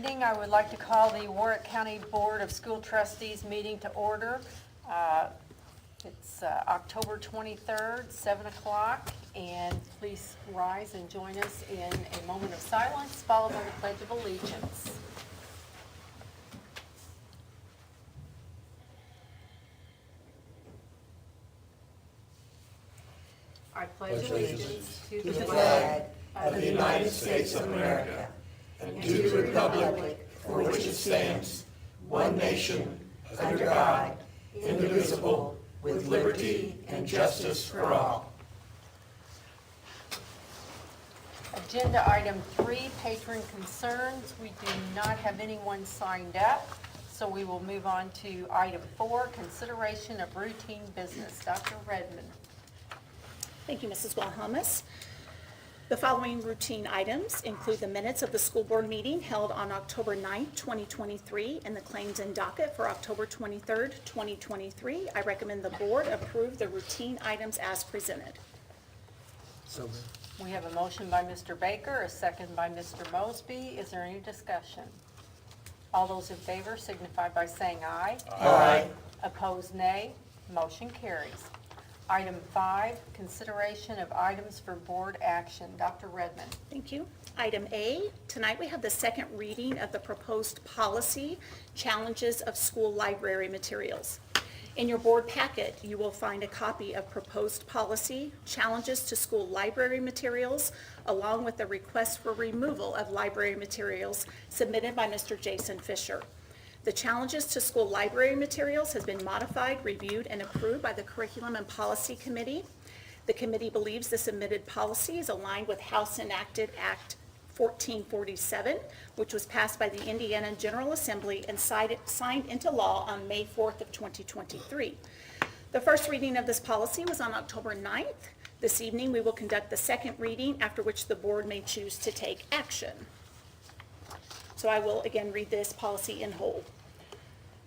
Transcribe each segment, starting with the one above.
evening. I would like to call the Warwick County Board of School Trustees meeting to order. It's October 23rd, 7 o'clock, and please rise and join us in a moment of silence, followed by the Pledge of Allegiance. I pledge allegiance to the flag of the United States of America, and to the republic for which it stands, one nation, under God, indivisible, with liberty and justice for all. Agenda item 3, patron concerns. We do not have anyone signed up, so we will move on to item 4, consideration of routine business. Dr. Redmond. Thank you, Mrs. Wilhelmus. The following routine items include the minutes of the school board meeting held on October 9, 2023, and the claims and docket for October 23, 2023. I recommend the board approve the routine items as presented. So We have a motion by Mr. Baker, a second by Mr. Mosby. Is there any discussion? All those in favor signify by saying aye. Aye. Opposed, nay. Motion carries. Item 5, consideration of items for board action. Dr. Redmond. Thank you. Item A, tonight we have the second reading of the proposed policy, challenges of school library materials. In your board packet, you will find a copy of proposed policy, challenges to school library materials, along with the request for removal of library materials submitted by Mr. Jason Fisher. The challenges to school library materials has been modified, reviewed, and approved by the Curriculum and Policy Committee. The committee believes the submitted policy is aligned with House Enacted Act 1447, which was passed by the Indiana General Assembly and signed into law on May 4th of 2023. The first reading of this policy was on October 9th. This evening, we will conduct the second reading, after which the board may choose to take action. So I will again read this policy in whole.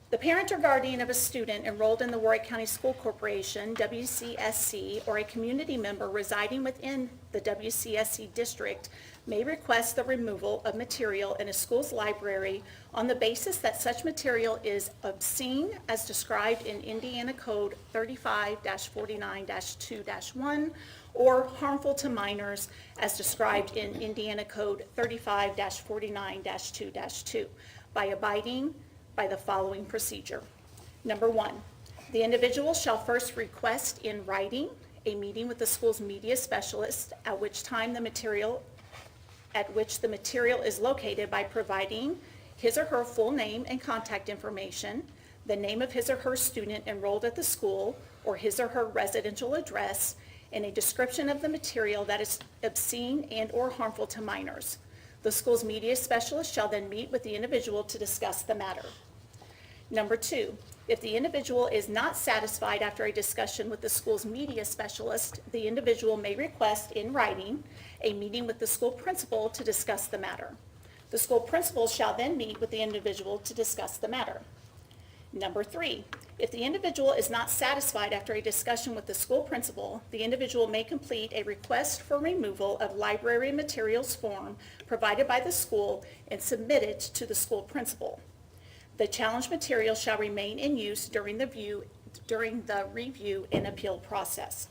The parent or guardian of a student enrolled in the Warwick County School Corporation, WCSC, or a community member residing within the WCSC district may request the removal of material in a school's library on the basis that such material is obscene as described in Indiana Code 35-49-2-1 or harmful to minors as described in Indiana Code 35-49-2-2 by abiding by the following procedure. Number 1, the individual shall first request in writing a meeting with the school's media specialist at which the material is located by providing his or her full name and contact information, the name of his or her student enrolled at the school, or his or her residential address, and a description of the material that is obscene and or harmful to minors. The school's media specialist shall then meet with the individual to discuss the matter. Number 2, if the individual is not satisfied after a discussion with the school's media specialist, the individual may request in writing a meeting with the school principal to discuss the matter. The school principal shall then meet with the individual to discuss the matter. Number 3, if the individual is not satisfied after a discussion with the school principal, the individual may complete a request for removal of library materials form provided by the school and submit it to the school principal. The challenged material shall remain in use during the review and appeal process.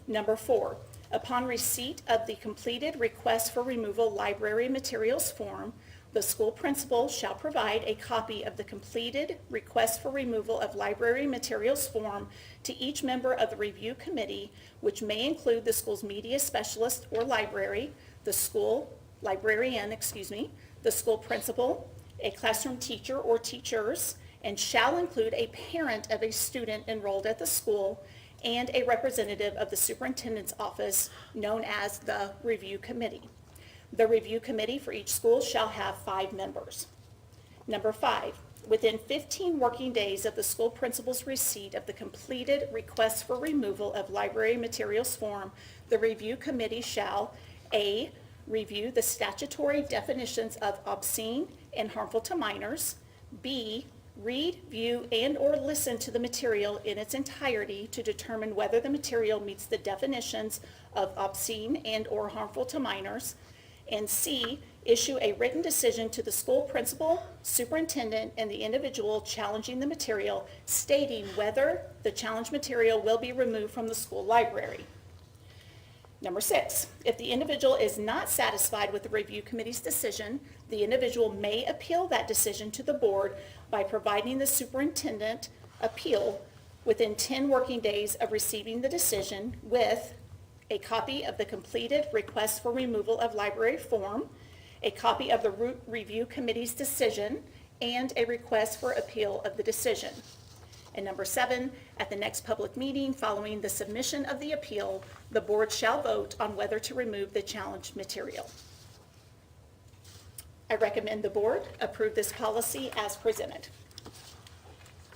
Number 4, upon receipt of the completed request for removal library materials form, the school principal shall provide a copy of the completed request for removal of library materials form to each member of the review committee, which may include the school's media specialist or library, the school librarian, the school principal, a classroom teacher or teachers, and shall include a parent of a student enrolled at the school and a representative of the superintendent's office known as the review committee. The review committee for each school shall have 5 members. Number 5, within 15 working days of the school principal's receipt of the completed request for removal of library materials form, the review committee shall A, review the statutory definitions of obscene and harmful to minors, B, read, view, and or listen to the material in its entirety to determine whether the material meets the definitions of obscene and or harmful to minors, And C, issue a written decision to the school principal, superintendent, and the individual challenging the material, stating whether the challenged material will be removed from the school library. Number 6, if the individual is not satisfied with the review committee's decision, the individual may appeal that decision to the board by providing the superintendent appeal within 10 working days of receiving the decision with a copy of the completed request for removal of library form, a copy of the review committee's decision, and a request for appeal of the decision. And number 7, at the next public meeting following the submission of the appeal, the board shall vote on whether to remove the challenged material. I recommend the board approve this policy as presented.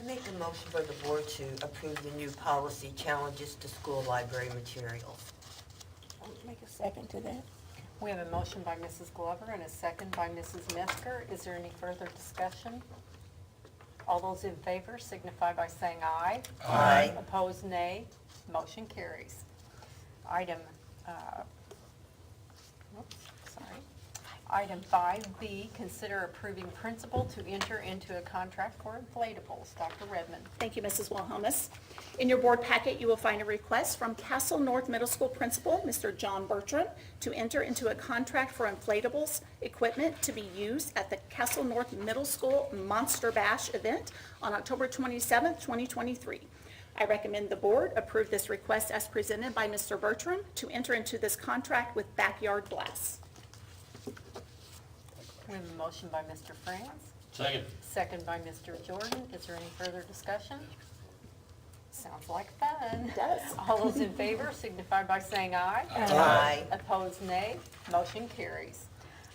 I make a motion for the board to approve the new policy, challenges to school library materials. I'll make a second to that. We have a motion by Mrs. Glover and a second by Mrs. Metzger. Is there any further discussion? All those in favor signify by saying aye. Aye. Opposed, nay. Motion carries. Item, Item 5B, consider approving principal to enter into a contract for inflatables. Dr. Redmond. Thank you, Mrs. Wilhelmus. In your board packet, you will find a request from Castle North Middle School Principal, Mr. John Bertram, to enter into a contract for inflatables equipment to be used at the Castle North Middle School Monster Bash event on October 27th, 2023. I recommend the board approve this request as presented by Mr. Bertram to enter into this contract with Backyard Blast. We have a motion by Mr. Franz, Second. second by Mr. Jordan. Is there any further discussion? Sounds like fun. It does. All those in favor signify by saying aye. Aye. Opposed, nay. Motion carries.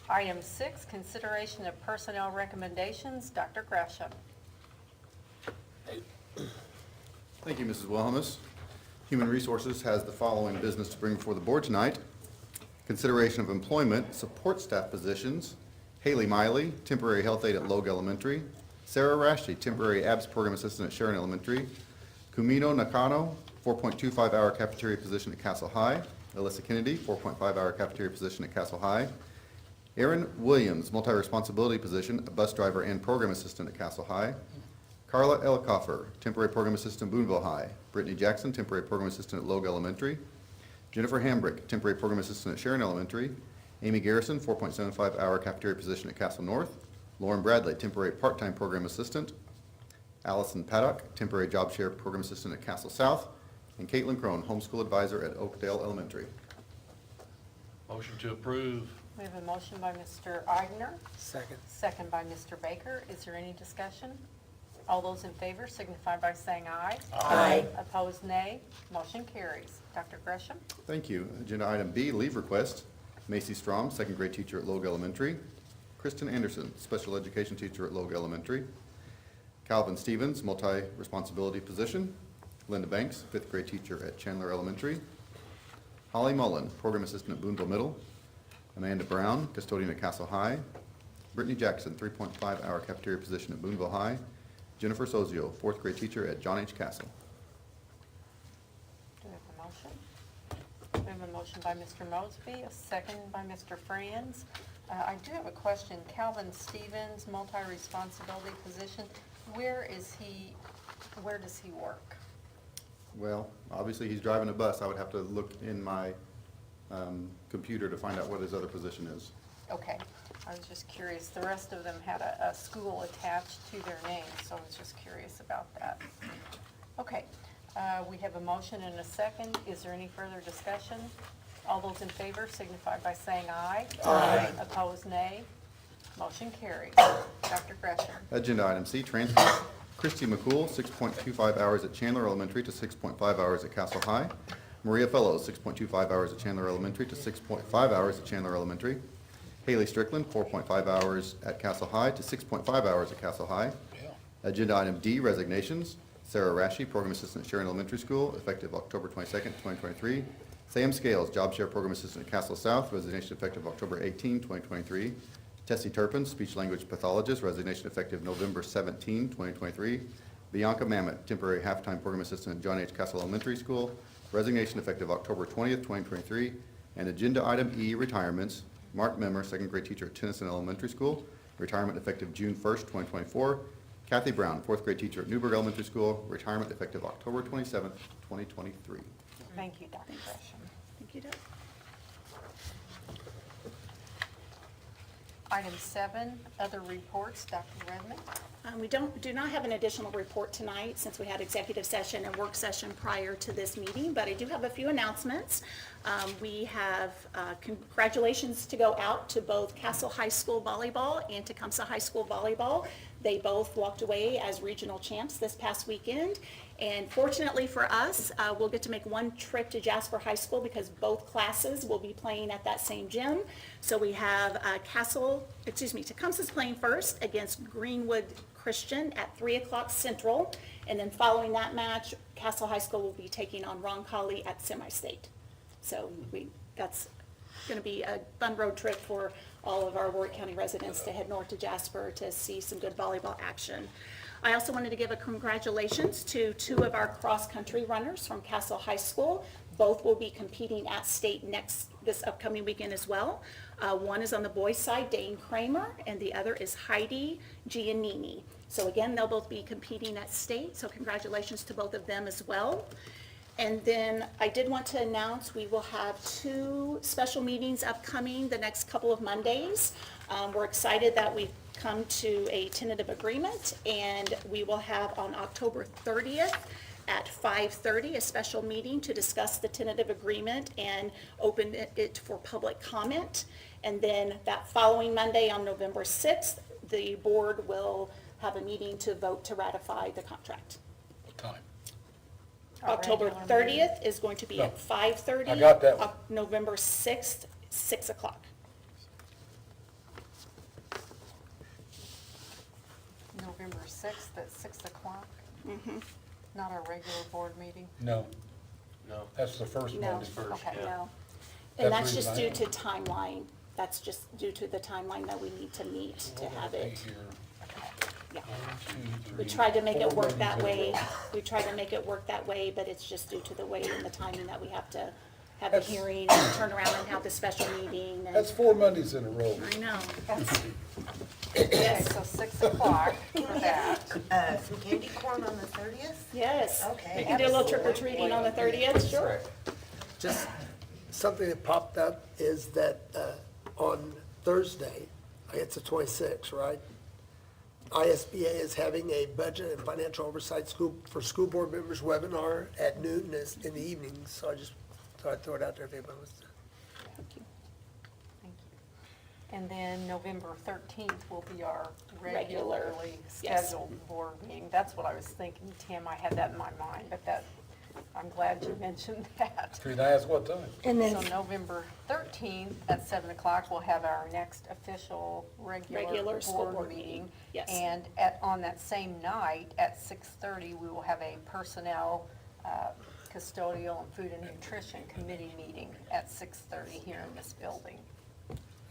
Item 6, consideration of personnel recommendations. Dr. Gresham. Thank you, Mrs. Wilhelmus. Human Resources has the following business to bring before the board tonight. Consideration of employment, support staff positions. Haley Miley, temporary health aide at Logue Elementary. Sarah Rashi, temporary ABS program assistant at Sharon Elementary. Kumino Nakano, 4.25-hour cafeteria position at Castle High. Alyssa Kennedy, 4.5-hour cafeteria position at Castle High. Aaron Williams, multi-responsibility position, a bus driver and program assistant at Castle High. Carla Elkoffer, temporary program assistant, Boonville High. Brittany Jackson, temporary program assistant at Logue Elementary. Jennifer Hambrick, temporary program assistant at Sharon Elementary. Amy Garrison, 4.75-hour cafeteria position at Castle North. Lauren Bradley, temporary part-time program assistant. Allison Paddock, temporary job share program assistant at Castle South. And Caitlin Crone, homeschool advisor at Oakdale Elementary. Motion to approve. We have a motion by Mr. Eigner, Second. second by Mr. Baker. Is there any discussion? All those in favor signify by saying aye. Aye. Opposed, nay. Motion carries. Dr. Gresham. Thank you. Agenda item B, leave request. Macy Strom, second grade teacher at Logue Elementary. Kristen Anderson, special education teacher at Logue Elementary. Calvin Stevens, multi-responsibility position. Linda Banks, fifth grade teacher at Chandler Elementary. Holly Mullen, program assistant at Boonville Middle. Amanda Brown, custodian at Castle High. Brittany Jackson, 3.5-hour cafeteria position at Boonville High. Jennifer Sozio, fourth grade teacher at John H. Castle. Do we have a motion? We have a motion by Mr. Mosby, a second by Mr. Franz. I do have a question. Calvin Stevens, multi-responsibility position, where does he work? Well, obviously he's driving a bus. I would have to look in my computer to find out what his other position is. Okay, I was just curious. The rest of them had a school attached to their name, so I was just curious about that. Okay, we have a motion and a second. Is there any further discussion? All those in favor signify by saying aye. Aye. Opposed, nay. Motion carries. Dr. Gresham. Agenda item C, transfer. Christy McCool, 6.25 hours at Chandler Elementary to 6.5 hours at Castle High. Maria Fellows, 6.25 hours at Chandler Elementary to 6.5 hours at Chandler Elementary. Haley Strickland, 4.5 hours at Castle High to 6.5 hours at Castle High. Agenda item D, resignations. Sarah Rashi, program assistant at Sharon Elementary School, effective October 22nd, 2023. Sam Scales, job share program assistant at Castle South, resignation effective October 18, 2023. Tessie Turpin, speech language pathologist, resignation effective November 17, 2023. Bianca Mamet, temporary halftime program assistant at John H. Castle Elementary School, resignation effective October 20th, 2023. And agenda item E, retirements. Mark Memmer, second grade teacher at Tennyson Elementary School, retirement effective June 1st, 2024. Kathy Brown, fourth grade teacher at Newburgh Elementary School, retirement effective October 27th, 2023. Thank you, Dr. Gresham. Thank you, Doug. Item 7, other reports, Dr. Redmond. We do not have an additional report tonight since we had executive session and work session prior to this meeting, but I do have a few announcements. We have congratulations to go out to both Castle High School Volleyball and Tecumseh High School Volleyball. They both walked away as regional champs this past weekend. And fortunately for us, we'll get to make one trip to Jasper High School because both classes will be playing at that same gym. So we have Tecumseh's playing first against Greenwood Christian at 3 o'clock Central. And then following that match, Castle High School will be taking on Roncalli at semi-state. So that's going to be a fun road trip for all of our Warwick County residents to head north to Jasper to see some good volleyball action. I also wanted to give a congratulations to 2 of our cross-country runners from Castle High School. Both will be competing at state this upcoming weekend as well. One is on the boys' side, Dane Kramer, and the other is Heidi Giannini. So again, they'll both be competing at state, so congratulations to both of them as well. And then I did want to announce we will have 2 special meetings upcoming the next couple of Mondays. We're excited that we've come to a tentative agreement, and we will have on October 30th at 5:30 a special meeting to discuss the tentative agreement and open it for public comment. And then that following Monday on November 6th, the board will have a meeting to vote to ratify the contract. What time? Our October regular 30th is going to be at No. 5:30. I got that one. November 6th, 6 o'clock. November 6th at 6 o'clock. Not our regular board meeting. No, No. that's the first No. Monday. Okay. Yeah. No. That's And that's the just reason due I to am. timeline. That's just due to the timeline that we need to meet to have Be it. here. Yeah. 1, 2, We 3, tried to make it 4 work that Mondays in a way. row. We tried to make it work that way, but it's just due to the way and the timing that we have to have a That's- hearing and turn around and have the special meeting. And That's 4 Mondays in a row. I know. Okay, so 6 o'clock for that. Some candy corn on the 30th? Yes. Okay, We can do a little trick or absolutely. treating on the 30th, sure. Just something that popped up is that on Thursday, it's the 26th, right? ISBA is having a budget and financial oversight for school board members webinar at noon in the evening. So I just thought I'd throw it out there if anybody wants to. Thank you. Thank you. And then November 13th will be our Regular, regularly yes. scheduled board meeting. That's what I was thinking, Tim. I had that in my mind, but I'm glad you mentioned that. Can I ask what time? So November 13th at 7 o'clock, we'll have our next official regular Regular school board board meeting. meeting, yes. And on that same night, at 6:30, we will have a personnel, custodial, and food and nutrition committee meeting at 6:30 here in this building.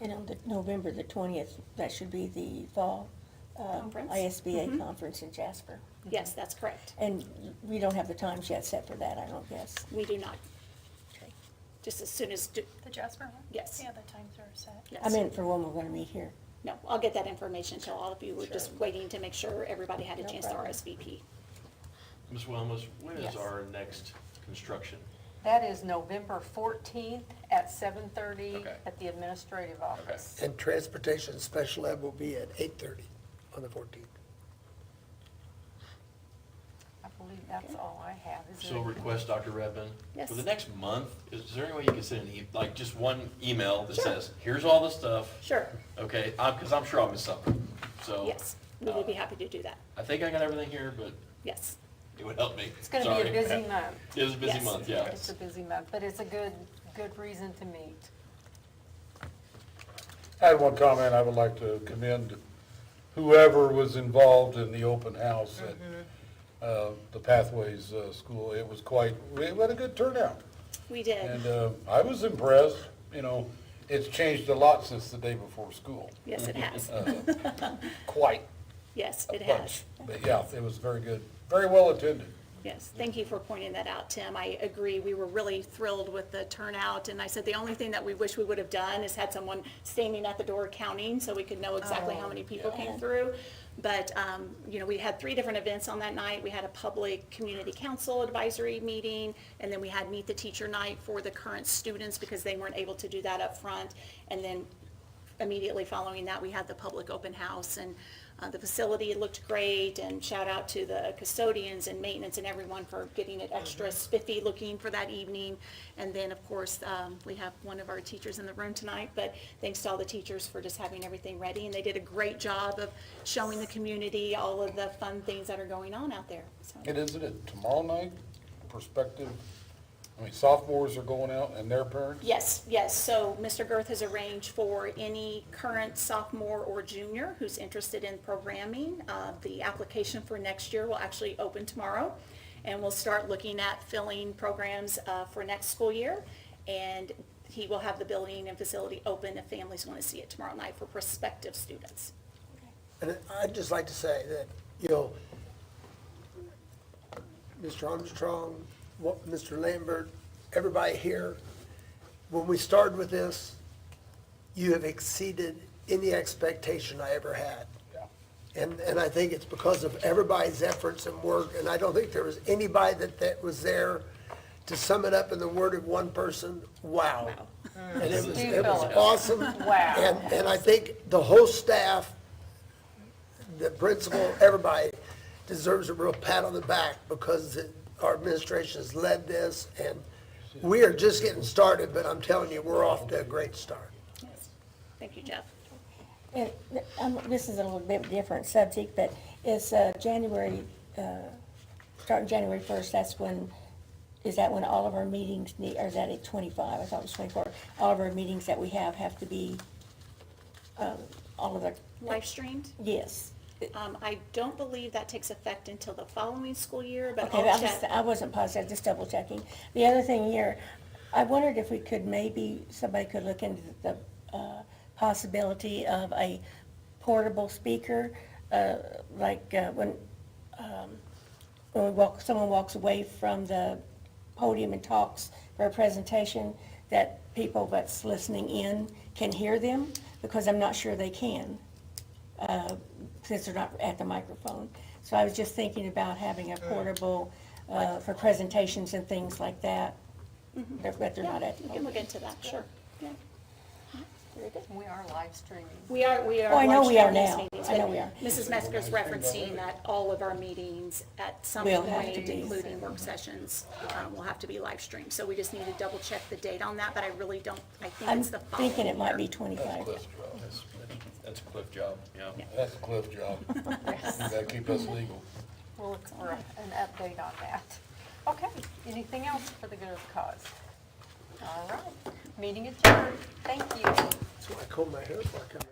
And on November the 20th, that should be the fall Conference? ISBA conference in Jasper. Yes, that's correct. And we don't have the times yet set for that, I don't guess. We do not. Okay. Just as soon as, The Jasper one? yes. Yeah, the times are set. Yes. I meant for when we're gonna meet here. No, I'll get that information to all of you. We're just waiting to make sure everybody had a No chance to problem. RSVP. Ms. Wellness, when is Yes. our next construction? That is November 14th at 7:30 Okay. at the administrative office. And transportation special ed will be at 8:30 on the 14th. I believe that's all I have. Is So there- request Dr. Redmond. Yes. For the next month, is there any way you can send like just one email that Sure. says, here's all the stuff, Sure, okay? Because I'm sure I'll miss something. So. yes, we would be happy to do that. I think I got everything here, but Yes. it would help me. It's going to be Sorry. a busy month. It is a busy Yes. month, yeah. It's a busy month, but it's a good reason to meet. I had one comment. I would like to commend whoever was involved in the open house at the Pathways School. It was we had a good turnout. We did. And I was impressed, it's changed a lot since the day before school. Yes, it has. Quite Yes, a it bunch. has. But yeah, it was very good, very well attended. Yes, thank you for pointing that out, Tim. I agree. We were really thrilled with the turnout, and I said the only thing that we wish we would have done is had someone standing at the door counting so we could know exactly how many people came through. But, we had 3 different events on that night. We had a public community council advisory meeting, and then we had Meet the Teacher night for the current students because they weren't able to do that up front. And then immediately following that, we had the public open house, and the facility looked great, and shout out to the custodians and maintenance and everyone for getting it extra spiffy looking for that evening. And then, of course, we have one of our teachers in the room tonight, but thanks to all the teachers for just having everything ready, and they did a great job of showing the community all of the fun things that are going on out there. So, And isn't it tomorrow night, perspective? I mean, sophomores are going out and their parents? yes, so Mr. Girth has arranged for any current sophomore or junior who's interested in programming. The application for next year will actually open tomorrow, and we'll start looking at filling programs for next school year. And he will have the building and facility open if families want to see it tomorrow night for prospective students. And I'd just like to say that, Mr. Armstrong, Mr. Lambert, everybody here, when we started with this, you have exceeded any expectation I ever had. Yeah. And I think it's because of everybody's efforts and work, and I don't think there was anybody that was there to sum it up in the word of one person, wow. And it was Steve was Phillips. awesome. Wow. And I think the whole staff, the principal, everybody deserves a real pat on the back because our administration has led this, and we are just getting started, but I'm telling you, we're off to a great start. Yes. Thank you, Jeff. And, this is a little bit different subject, but it's January, starting January 1st, is that when all of our meetings need, or is that at 25? I thought it was 24. All of our meetings that we have to be, all of the, Live streamed? yes. I don't believe that takes effect until the following school year, but Okay, I'll check. I wasn't positive, just double checking. The other thing here, I wondered if we could, maybe somebody could look into the possibility of a portable speaker, when someone walks away from the podium and talks for a presentation, that people that's listening in can hear them, because I'm not sure they can, since they're not at the microphone. So I was just thinking about having a portable, for presentations and things like that, but they're not at the We can podium. look into that, sure. Yeah. Very good. We are live streaming. We are Oh, I know live we are streaming these now. meetings, I know but we are. Mrs. Mesker's referencing that all of our meetings at some Will have point, to be. including work sessions, will have to be live streamed. So we just need to double check the date on that, but I really don't, I think I'm it's the following thinking it might be year. 25. Cliff's job. That's a Cliff job, yeah. That's a Cliff job. You gotta keep us legal. We'll look for an update on that. Okay, anything else for the good of the cause? All right, meeting adjourned. Thank you. So I comb my hair before I come in.